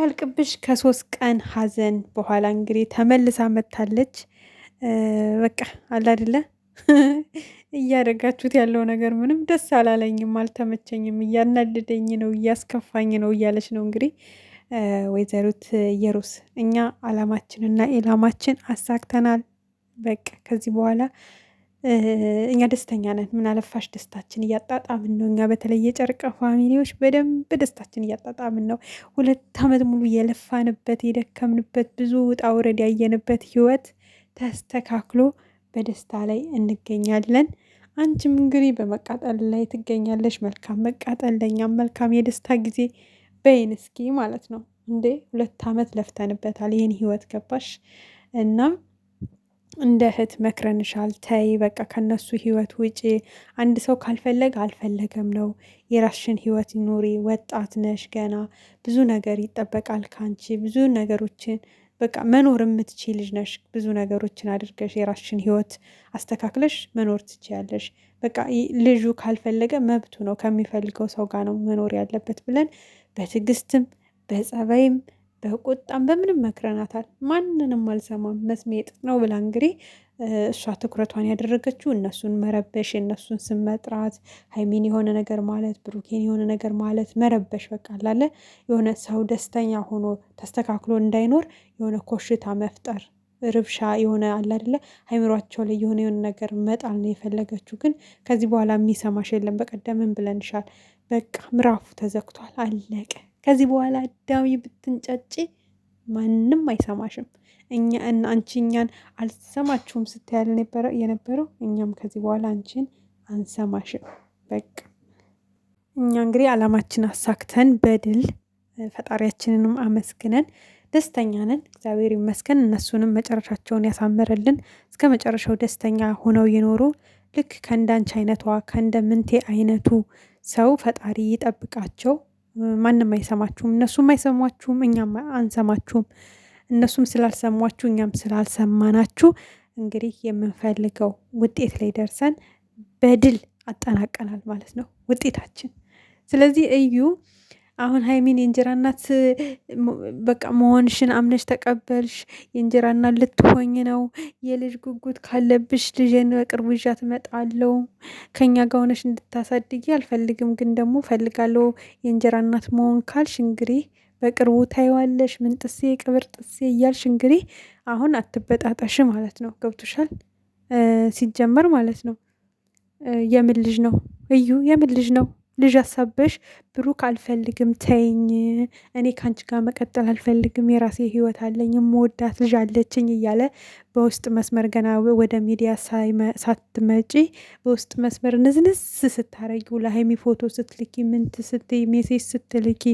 ሳያልቅብሽ ከሶስት ቀን ሀዘን በኋላ እንግዲህ ተመልሳ መታለች። በቃ አለ አይደለ እያደረጋችሁት ያለው ነገር ምንም ደስ አላለኝም፣ አልተመቸኝም፣ እያናደደኝ ነው፣ እያስከፋኝ ነው እያለች ነው እንግዲህ ወይዘሪት ኢየሩስ። እኛ አላማችንና ኢላማችን አሳክተናል። በቃ ከዚህ በኋላ እኛ ደስተኛ ነን። ምን አለፋሽ ደስታችን እያጣጣምን ነው። እኛ በተለይ የጨርቃ ፋሚሊዎች በደንብ ደስታችን እያጣጣምን ነው። 2 ዓመት ሙሉ የለፋንበት የደከምንበት ብዙ ውጣ ውረድ ያየንበት ህይወት ተስተካክሎ በደስታ ላይ እንገኛለን። አንቺም እንግዲህ በመቃጠል ላይ ትገኛለሽ። መልካም መቃጠል፣ ለእኛም መልካም የደስታ ጊዜ በይን እስኪ ማለት ነው። እንዴ 2 ዓመት ለፍተንበታል ይህን ህይወት ገባሽ? እና እንደ እህት መክረንሻል። ተይ በቃ ከነሱ ህይወት ውጪ። አንድ ሰው ካልፈለገ አልፈለገም ነው። የራስሽን ህይወት ኑሪ። ወጣት ነሽ ገና፣ ብዙ ነገር ይጠበቃል ካንቺ። ብዙ ነገሮችን በቃ መኖር የምትችይ ልጅ ነሽ። ብዙ ነገሮችን አድርገሽ የራስሽን ህይወት አስተካክለሽ መኖር ትችያለሽ። በቃ ልጁ ካልፈለገ መብቱ ነው፣ ከሚፈልገው ሰው ጋር ነው መኖር ያለበት ብለን በትዕግስትም በጸባይም በቁጣም በምንም መክረናታል። ማንንም አልሰማም። መስሜ ጥጥ ነው ብላ እንግዲህ እሷ ትኩረቷን ያደረገችው እነሱን መረበሽ፣ የእነሱን ስም መጥራት፣ ሀይሚን የሆነ ነገር ማለት፣ ብሩኬን የሆነ ነገር ማለት፣ መረበሽ። በቃ አላለ የሆነ ሰው ደስተኛ ሆኖ ተስተካክሎ እንዳይኖር የሆነ ኮሽታ መፍጠር፣ ርብሻ የሆነ አለ አይደለ ሀይምሯቸው ላይ የሆነ ነገር መጣል ነው የፈለገችው። ግን ከዚህ በኋላ የሚሰማሽ የለም። በቀደምን ብለንሻል። በቃ ምዕራፉ ተዘግቷል፣ አለቀ። ከዚህ በኋላ ዳዊ ብትንጫጭ ማንም አይሰማሽም። አንቺ እኛን አልሰማችሁም ስትያል የነበረው እኛም ከዚህ በኋላ አንቺን አንሰማሽም። በቃ እኛ እንግዲህ አላማችን አሳክተን በድል ፈጣሪያችንንም አመስግነን ደስተኛ ነን። እግዚአብሔር ይመስገን። እነሱንም መጨረሻቸውን ያሳምርልን። እስከ መጨረሻው ደስተኛ ሆነው ይኖሩ። ልክ ከእንዳንቺ አይነቷ ከእንደ ምንቴ አይነቱ ሰው ፈጣሪ ይጠብቃቸው። ማንም አይሰማችሁም፣ እነሱም አይሰሟችሁም፣ እኛም አንሰማችሁም። እነሱም ስላልሰሟችሁ እኛም ስላልሰማናችሁ እንግዲህ የምንፈልገው ውጤት ላይ ደርሰን በድል አጠናቀናል ማለት ነው ውጤታችን። ስለዚህ እዩ አሁን ሀይሚን የእንጀራ እናት በቃ መሆንሽን አምነሽ ተቀበልሽ። የእንጀራ እናት ልትሆኝ ነው። የልጅ ጉጉት ካለብሽ ልጄን በቅርቡ ይዣት እመጣለሁ። ከኛ ጋር ሆነሽ እንድታሳድጊ አልፈልግም፣ ግን ደግሞ ፈልጋለሁ። የእንጀራ እናት መሆን ካልሽ እንግዲህ በቅርቡ ታይዋለሽ። ምን ጥሴ ቅብር ጥሴ እያልሽ እንግዲህ አሁን አትበጣጠሽ ማለት ነው። ገብቶሻል? ሲጀመር ማለት ነው የምን ልጅ ነው እዩ? የምን ልጅ ነው? ልጅ አሳበሽ ብሩክ አልፈልግም ተይኝ፣ እኔ ከአንቺ ጋር መቀጠል አልፈልግም፣ የራሴ ህይወት አለኝ፣ የምወዳት ልጅ አለችኝ እያለ በውስጥ መስመር ገና ወደ ሚዲያ ሳትመጪ በውስጥ መስመር ንዝንዝ ስታረጊው ለሀይሚ ፎቶ ስትልኪ ምንት ስትይ ሜሴጅ ስትልኪ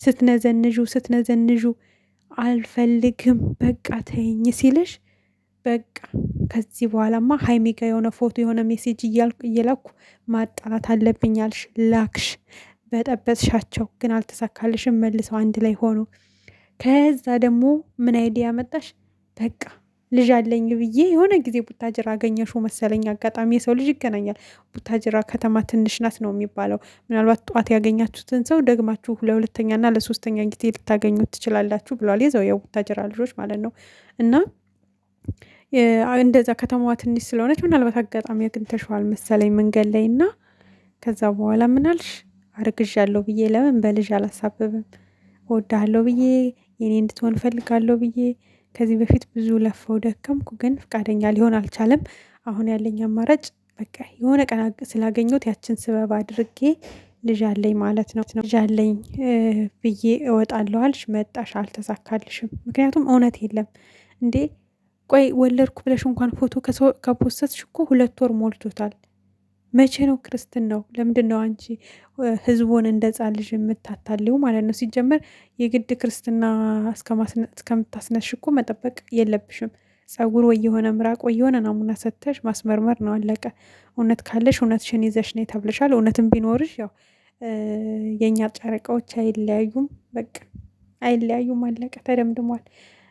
ስትነዘንዡ አልፈልግም በቃ ተይኝ ሲልሽ በቃ ከዚህ በኋላማ ሀይሚ ጋ የሆነ ፎቶ የሆነ ሜሴጅ እየላኩ ማጣላት አለብኝ አልሽ፣ ላክሽ፣ በጠበጥሻቸው፣ ግን አልተሳካልሽም። መልሰው አንድ ላይ ሆኖ ከዛ ደግሞ ምን አይዲያ መጣሽ? በቃ ልጅ አለኝ ብዬ የሆነ ጊዜ ቡታጅራ አገኘሽው መሰለኝ። አጋጣሚ የሰው ልጅ ይገናኛል። ቡታጅራ ከተማ ትንሽ ናት ነው የሚባለው። ምናልባት ጠዋት ያገኛችሁትን ሰው ደግማችሁ ለሁለተኛና ለሶስተኛ ጊዜ ልታገኙት ትችላላችሁ ብለዋል። የዛው የቡታጅራ ልጆች ማለት ነው። እና እንደዛ ከተማዋ ትንሽ ስለሆነች ምናልባት አጋጣሚ አግኝተሽዋል መሰለኝ መንገድ ላይ። እና ከዛ በኋላ ምናልሽ አርግዣለሁ ብዬ ለምን በልጅ አላሳብብም፣ እወድሃለሁ ብዬ የኔ እንድትሆን እፈልጋለሁ ብዬ ከዚህ በፊት ብዙ ለፈው ደከምኩ፣ ግን ፈቃደኛ ሊሆን አልቻለም። አሁን ያለኝ አማራጭ በቃ የሆነ ቀን ስላገኘሁት ያችን ስበብ አድርጌ ልጅ አለኝ ማለት ነው። ልጅ አለኝ ብዬ እወጣለሁ አልሽ፣ መጣሽ፣ አልተሳካልሽም። ምክንያቱም እውነት የለም እንዴ። ቆይ ወለድኩ ብለሽ እንኳን ፎቶ ከፖስተትሽ እኮ 2 ወር ሞልቶታል። መቼ ነው ክርስትናው? ለምንድን ነው አንቺ ህዝቡን እንደ ሕፃን ልጅ የምታታልው ማለት ነው? ሲጀመር የግድ ክርስትና እስከምታስነሽ እኮ መጠበቅ የለብሽም። ጸጉር ወይ የሆነ ምራቅ ወይ የሆነ ናሙና ሰተሽ ማስመርመር ነው፣ አለቀ። እውነት ካለሽ እውነትሽን ይዘሽ ነይ ተብለሻል። እውነትም ቢኖርሽ ያው የእኛ ጨረቃዎች አይለያዩም፣ በቃ አይለያዩም፣ አለቀ፣ ተደምድሟል።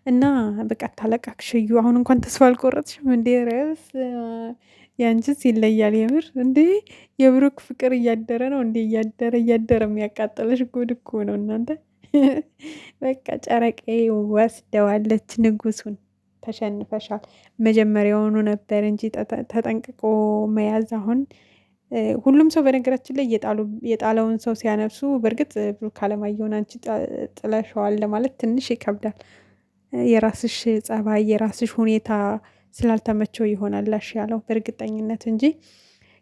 እና በቃ ታለቃክሽዩ። አሁን እንኳን ተስፋ አልቆረጥሽም እንዴ? ረስ ያንቺስ ይለያል የምር እንዴ። የብሩክ ፍቅር እያደረ ነው እንዴ? እያደረ የሚያቃጠለሽ ጉድ እኮ ነው እናንተ። በቃ ጨረቃዬ ወስደዋለች ንጉሱን። ተሸንፈሻል። መጀመሪያውኑ ነበር እንጂ ተጠንቅቆ መያዝ። አሁን ሁሉም ሰው በነገራችን ላይ የጣለውን ሰው ሲያነሱ፣ በእርግጥ ብሩክ አለማየሁን አንቺ ጥለሸዋል ለማለት ትንሽ ይከብዳል። የራስሽ ጸባይ፣ የራስሽ ሁኔታ ስላልተመቸው ይሆናል ላሽ ያለው በእርግጠኝነት እንጂ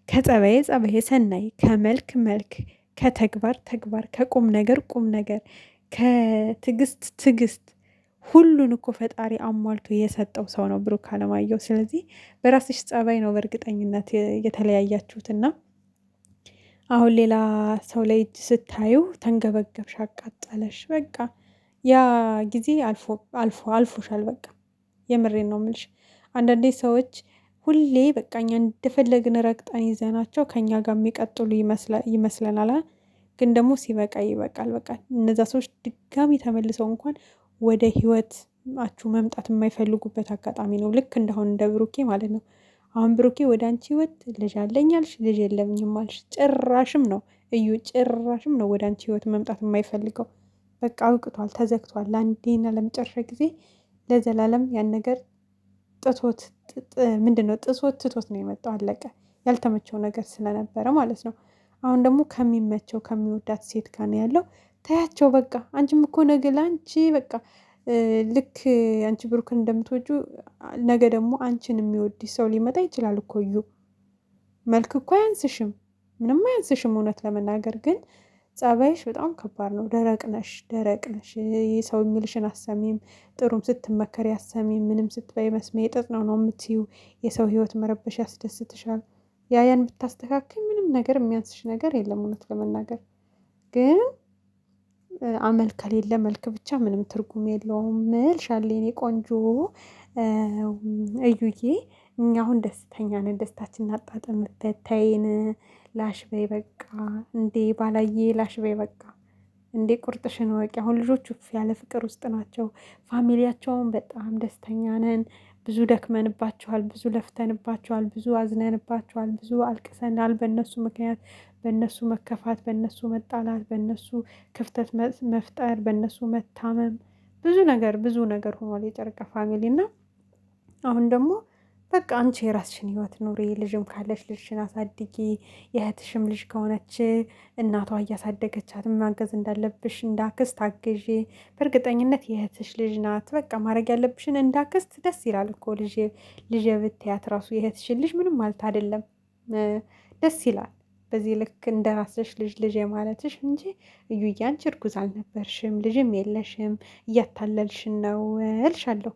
ከጸባዬ ጸባዬ ሰናይ፣ ከመልክ መልክ፣ ከተግባር ተግባር፣ ከቁም ነገር ቁም ነገር፣ ከትዕግስት ትዕግስት፣ ሁሉን እኮ ፈጣሪ አሟልቶ የሰጠው ሰው ነው ብሩክ አለማየሁ። ስለዚህ በራስሽ ጸባይ ነው በእርግጠኝነት የተለያያችሁትና አሁን ሌላ ሰው ላይ እጅ ስታዩ ተንገበገብሽ፣ አቃጠለሽ። በቃ ያ ጊዜ አልፎሻል። በቃ የምሬን ነው የምልሽ። አንዳንዴ ሰዎች ሁሌ በቃ እኛ እንደፈለግን ረግጠን ይዘናቸው ከኛ ጋር የሚቀጥሉ ይመስለናል። ግን ደግሞ ሲበቃ ይበቃል። በቃ እነዛ ሰዎች ድጋሚ ተመልሰው እንኳን ወደ ህይወታችሁ መምጣት የማይፈልጉበት አጋጣሚ ነው። ልክ እንደሁን እንደ ብሩኬ ማለት ነው። አሁን ብሩኬ ወደ አንቺ ህይወት ልጅ አለኝ አልሽ፣ ልጅ የለኝም አልሽ። ጭራሽም ነው እዩ፣ ጭራሽም ነው ወደ አንቺ ህይወት መምጣት የማይፈልገው። በቃ አውቅቷል፣ ተዘግቷል። ለአንዴና ለመጨረሻ ጊዜ ለዘላለም ያን ነገር ጥቶት ጥሶት ትቶት ነው የመጣው። አለቀ። ያልተመቸው ነገር ስለነበረ ማለት ነው። አሁን ደግሞ ከሚመቸው ከሚወዳት ሴት ጋር ነው ያለው። ታያቸው በቃ። አንቺም እኮ ነገ ለአንቺ በቃ ልክ አንቺ ብሩክን እንደምትወጁ ነገ ደግሞ አንቺን የሚወድ ሰው ሊመጣ ይችላል እኮ እዩ። መልክ እኮ አያንስሽም፣ ምንም አያንስሽም። እውነት ለመናገር ግን ጸባይሽ በጣም ከባድ ነው። ደረቅ ነሽ። ሰው የሚልሽን አሰሚም፣ ጥሩም ስትመከር ያሰሚም፣ ምንም ስትበይ መስሜ ጥጥ ነው የምትዩ። የሰው ህይወት መረበሽ ያስደስትሻል። ያን ብታስተካክል ምንም ነገር የሚያንስሽ ነገር የለም። እውነት ለመናገር ግን አመል ከሌለ መልክ ብቻ ምንም ትርጉም የለውም እልሻለሁ የኔ ቆንጆ እዩዬ። እኛ አሁን ደስተኛ ነን። ደስታችን እናጣጥምበት። ተይን ላሽ በይ በቃ። እንዴ ባላዬ ላሽ በይ በቃ። እንዴ ቁርጥሽን ወቂ። አሁን ልጆቹ ያለ ፍቅር ውስጥ ናቸው። ፋሚሊያቸውን በጣም ደስተኛ ነን። ብዙ ደክመንባቸዋል፣ ብዙ ለፍተንባቸዋል፣ ብዙ አዝነንባቸዋል፣ ብዙ አልቅሰናል። በእነሱ ምክንያት፣ በእነሱ መከፋት፣ በእነሱ መጣላት፣ በእነሱ ክፍተት መፍጠር፣ በእነሱ መታመም፣ ብዙ ነገር ሆኗል የጨረቃ ፋሚሊ እና አሁን ደግሞ በቃ አንቺ የራስሽን ህይወት ኑሪ። ልጅም ካለሽ ልጅሽን አሳድጊ። የእህትሽም ልጅ ከሆነች እናቷ እያሳደገቻት ማገዝ እንዳለብሽ እንዳክስት አግዢ። በእርግጠኝነት የእህትሽ ልጅ ናት። በቃ ማድረግ ያለብሽን እንዳክስት። ደስ ይላል እኮ ልጅ ብትያት ራሱ የእህትሽን ልጅ ምንም ማለት አይደለም፣ ደስ ይላል። በዚህ ልክ እንደ ራስሽ ልጅ የማለትሽ እንጂ እዩዬ አንቺ እርጉዝ አልነበርሽም፣ ልጅም የለሽም፣ እያታለልሽን ነው እልሻለሁ።